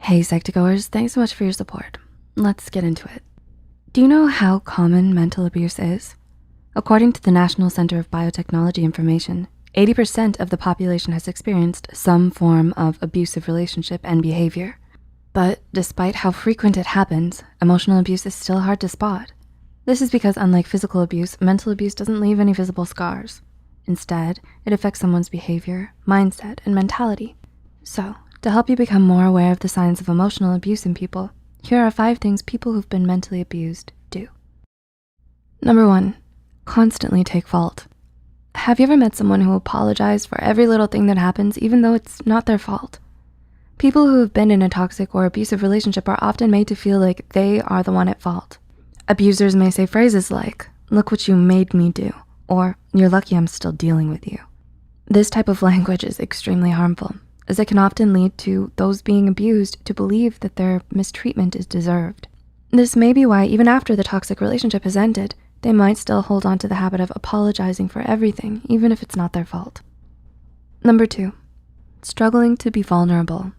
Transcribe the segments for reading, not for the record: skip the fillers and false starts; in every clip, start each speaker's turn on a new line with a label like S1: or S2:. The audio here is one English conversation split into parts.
S1: Hey Psych2Goers, thanks so much for your support. Let's get into it. Do you know how common mental abuse is? According to the National Center of Biotechnology Information, 80% of the population has experienced some form of abusive relationship and behavior. But despite how frequent it happens, emotional abuse is still hard to spot. This is because unlike physical abuse, mental abuse doesn't leave any visible scars. Instead, it affects someone's behavior, mindset, and mentality. So, to help you become more aware of the signs of emotional abuse in people, here are 5 things people who've been mentally abused do. Number 1, constantly take fault. Have you ever met someone who apologized for every little thing that happens, even though it's not their fault? People who have been in a toxic or abusive relationship are often made to feel like they are the one at fault. Abusers may say phrases like, "Look what you made me do," or "You're lucky I'm still dealing with you." This type of language is extremely harmful, as it can often lead to those being abused to believe that their mistreatment is deserved. This may be why even after the toxic relationship has ended, they might still hold on to the habit of apologizing for everything, even if it's not their fault. Number 2, struggling to be vulnerable.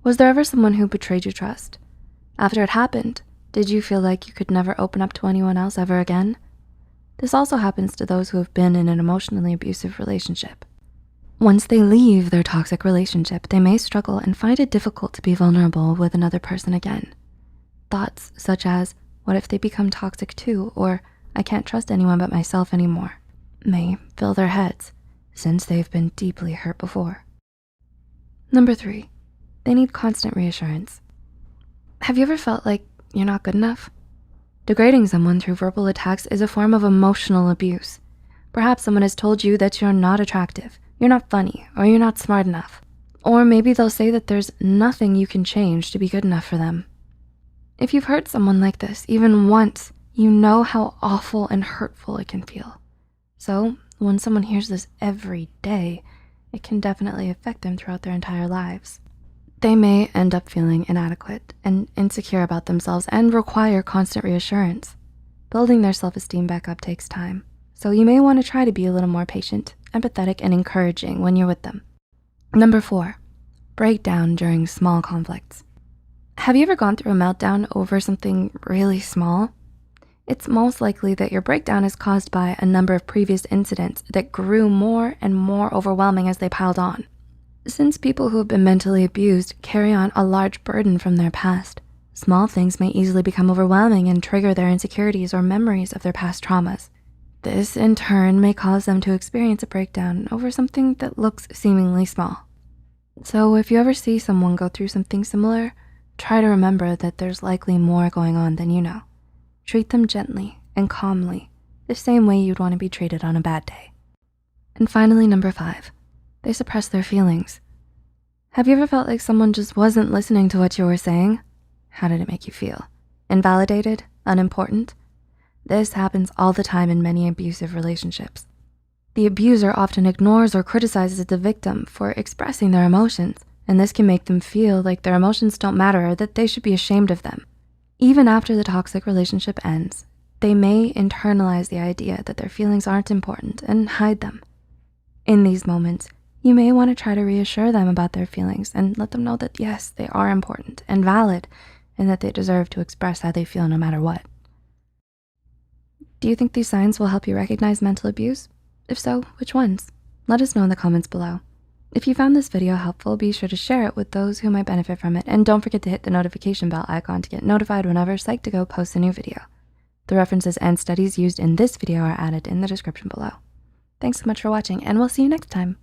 S1: Was there ever someone who betrayed your trust? After it happened, did you feel like you could never open up to anyone else ever again? This also happens to those who have been in an emotionally abusive relationship. Once they leave their toxic relationship, they may struggle and find it difficult to be vulnerable with another person again. Thoughts such as, what if they become toxic too, or I can't trust anyone but myself anymore, may fill their heads since they've been deeply hurt before. Number 3, they need constant reassurance. Have you ever felt like you're not good enough? Degrading someone through verbal attacks is a form of emotional abuse. Perhaps someone has told you that you're not attractive, you're not funny, or you're not smart enough. Or maybe they'll say that there's nothing you can change to be good enough for them. If you've hurt someone like this even once, you know how awful and hurtful it can feel. So when someone hears this every day, it can definitely affect them throughout their entire lives. They may end up feeling inadequate and insecure about themselves and require constant reassurance. Building their self-esteem back up takes time, so you may want to try to be a little more patient, empathetic, and encouraging when you're with them. Number 4, breakdown during small conflicts. Have you ever gone through a meltdown over something really small? It's most likely that your breakdown is caused by a number of previous incidents that grew more and more overwhelming as they piled on. Since people who have been mentally abused carry on a large burden from their past, small things may easily become overwhelming and trigger their insecurities or memories of their past traumas. This in turn may cause them to experience a breakdown over something that looks seemingly small. So if you ever see someone go through something similar, try to remember that there's likely more going on than you know. Treat them gently and calmly, the same way you'd want to be treated on a bad day. And finally, number 5, they suppress their feelings. Have you ever felt like someone just wasn't listening to what you were saying? How did it make you feel? Invalidated? Unimportant? This happens all the time in many abusive relationships. The abuser often ignores or criticizes the victim for expressing their emotions, and this can make them feel like their emotions don't matter or that they should be ashamed of them. Even after the toxic relationship ends, they may internalize the idea that their feelings aren't important and hide them. In these moments, you may want to try to reassure them about their feelings and let them know that yes, they are important and valid and that they deserve to express how they feel no matter what. Do you think these signs will help you recognize mental abuse? If so, which ones? Let us know in the comments below. If you found this video helpful, be sure to share it with those who might benefit from it, and don't forget to hit the notification bell icon to get notified whenever Psych2Go posts a new video. The references and studies used in this video are added in the description below. Thanks so much for watching, and we'll see you next time.